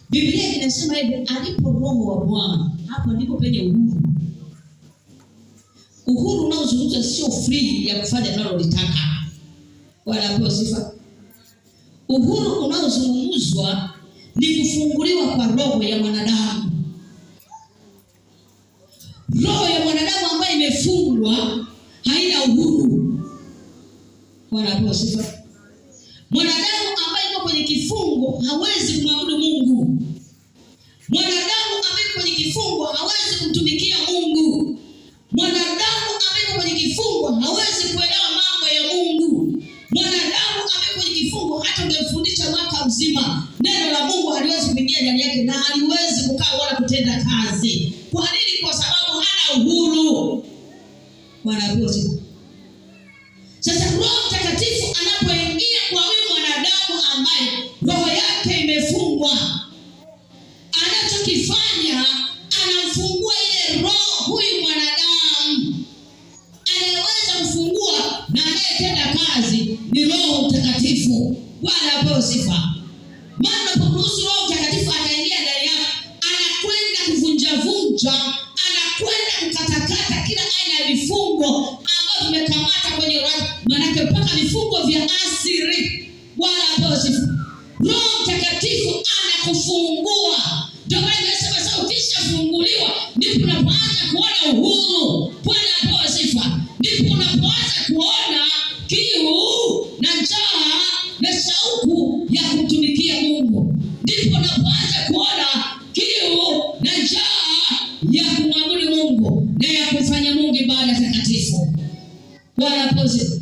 Biblia inasema hivi, alipo Roho wa Bwana, hapo ndipo penye uhuru. Uhuru unaozungumzwa sio free ya kufanya unalolitaka, wala kwa sifa. Uhuru unaozungumzwa ni kufunguliwa kwa roho ya mwanadamu. Roho ya mwanadamu ambayo imefungwa haina uhuru, wala kwa sifa. Mwanadamu ambaye yuko kwenye kifungo hawezi kumwabudu Mungu. Mwanadamu ambaye yuko kwenye kifungo hawezi kumtumikia Mungu. Mwanadamu ambaye yuko kwenye kifungo hawezi kuelewa mambo ya Mungu. Mwanadamu ambaye yuko kwenye kifungo hata ungemfundisha mwaka mzima, neno la Mungu haliwezi kuingia ndani yake na haliwezi kukaa wala kutenda kazi. Kwa nini? Kwa sababu hana uhuru. Wanapozi. Sasa Roho Mtakatifu anapoingia kwa huyu mwanadamu ambaye roho yake imefungwa, anachokifanya anamfungua ile roho. Huyu mwanadamu anayeweza kufungua na anayetenda kazi ni Roho Mtakatifu. Bwana apewe sifa. Maana unaporuhusu Roho Mtakatifu anaingia ndani yako, anakwenda kuvunja, anakwenda kukatakata kila aina ya vifungo ambavyo vimekamata kwenye roho, maana mpaka vifungo vya asili. Bwana apewe sifa. Roho Mtakatifu anakufungua. Ndio maana nimesema sasa ukishafunguliwa ndipo unapoanza kuona uhuru. Bwana apewe sifa. Ndipo unapoanza kuona kiu na njaa na shauku ya kumtumikia Mungu. Ndipo unapoanza kuona kiu na njaa ya kumwabudu Mungu na ya kufanya Mungu ibada takatifu. Bwana apewe sifa.